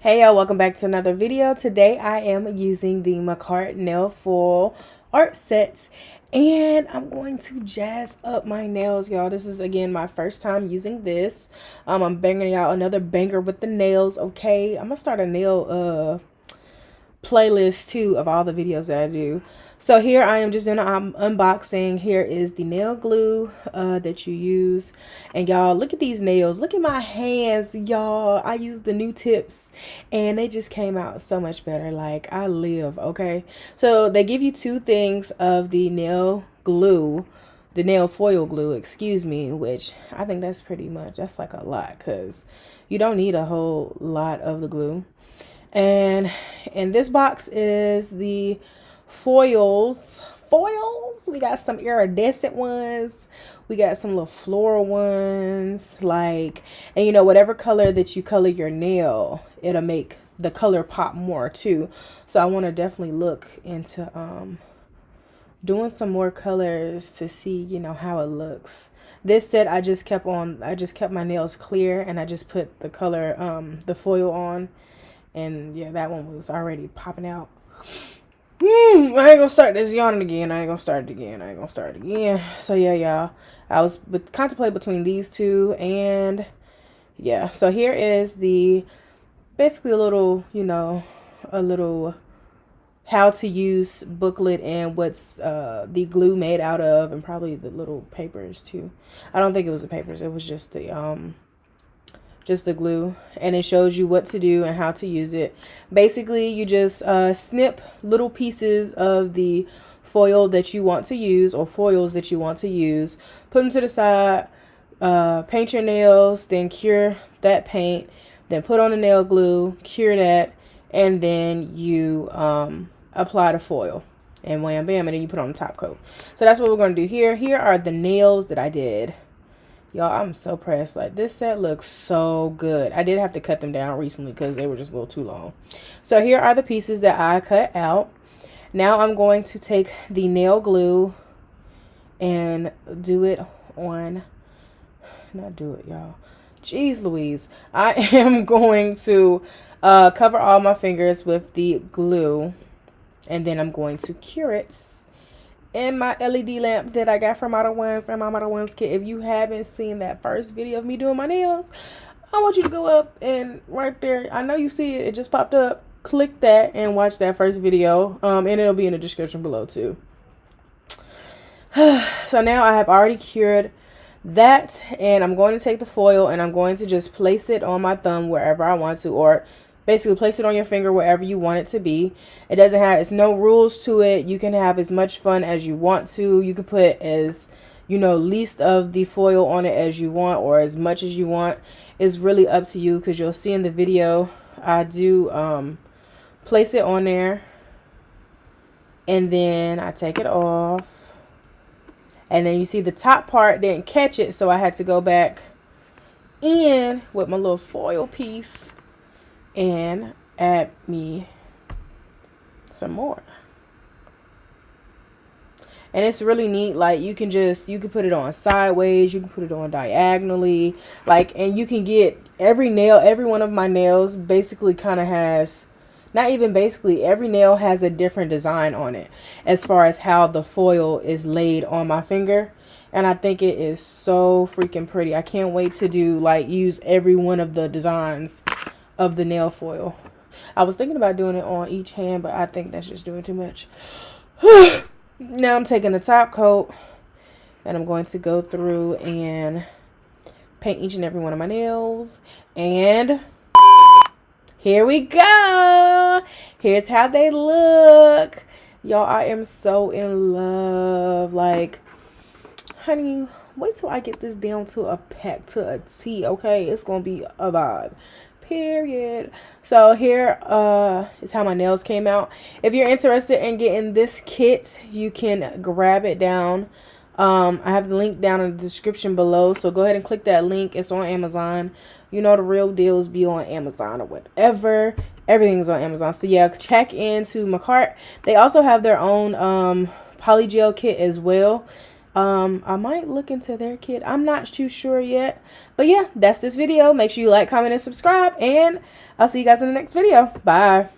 Hey y'all, welcome back to another video. Today I am using the Makartt nail foil art sets and I'm going to jazz up my nails, y'all. This is again my first time using this. I'm banging out another banger with the nails, okay? I'm gonna start a nail playlist too of all the videos that I do. So here I am just doing an unboxing. Here is the nail glue that you use, and y'all look at these nails, look at my hands, y'all. I used the new tips and they just came out so much better. Like, I live. Okay, so they give you two things of the nail glue, the nail foil glue, excuse me, which I think that's pretty much, that's like a lot, because you don't need a whole lot of the glue. And in this box is the foils. We got some iridescent ones, we got some little floral ones, like, and you know, whatever color that you color your nail, it'll make the color pop more too. So I want to definitely look into doing some more colors to see, you know, how it looks. This set I just kept my nails clear, and I just put the color the foil on. And yeah, that one was already popping out. I ain't gonna start this yawning again. I ain't gonna start it again. So yeah, y'all. I was contemplating between these two, and yeah. So here is the basically a little, you know, a little how to use booklet and what's the glue made out of, and probably the little papers too. I don't think it was the papers. It was just the glue, and it shows you what to do and how to use it. Basically, you just snip little pieces of the foil that you want to use, or foils that you want to use, put them to the side, paint your nails, then cure that paint, then put on the nail glue, cure that, and then you apply the foil, and wham bam, and then you put on the top coat. So that's what we're going to do here. Here are the nails that I did. Y'all, I'm so pressed. Like, this set looks so good. I did have to cut them down recently because they were just a little too long. So here are the pieces that I cut out. Now I'm going to take the nail glue and do it on, not do it, y'all. Jeez Louise. I am going to cover all my fingers with the glue, and then I'm going to cure it in my LED lamp that I got from ℎ𝕆ℕ𝕋 and my ℎ𝕆ℕ𝕋 kit. If you haven't seen that first video of me doing my nails, I want you to go up and right there, I know you see it, it just popped up, click that and watch that first video, and it'll be in the description below too. So now I have already cured that, and I'm going to take the foil and I'm going to just place it on my thumb wherever I want to, or basically place it on your finger wherever you want it to be. It doesn't have, it's no rules to it. You can have as much fun as you want to. You can put as, you know, least of the foil on it as you want, or as much as you want. It's really up to you, because you'll see in the video I do place it on there, and then I take it off, and then you see the top part didn't catch it, so I had to go back in with my little foil piece and add me some more. And it's really neat. Like, you can put it on sideways, you can put it on diagonally, like, and you can get every nail, every one of my nails basically kind of has, not even basically, every nail has a different design on it as far as how the foil is laid on my finger. And I think it is so freaking pretty. I can't wait to do, like, use every one of the designs of the nail foil. I was thinking about doing it on each hand, but I think that's just doing too much. Now I'm taking the top coat and I'm going to go through and paint each and every one of my nails, and here we go. Here's how they look, y'all. I am so in love. Like, honey, wait till I get this down to a T, okay? It's gonna be a vibe, period. So here is how my nails came out. If you're interested in getting this kit, you can grab it down. I have the link down in the description below, so go ahead and click that link. It's on Amazon. You know, the real deals be on Amazon or whatever. Everything's on Amazon. So yeah, check into Makartt. They also have their own polygel kit as well. I might look into their kit. I'm not too sure yet. But yeah, that's this video. Make sure you like, comment, and subscribe. And I'll see you guys in the next video. Bye.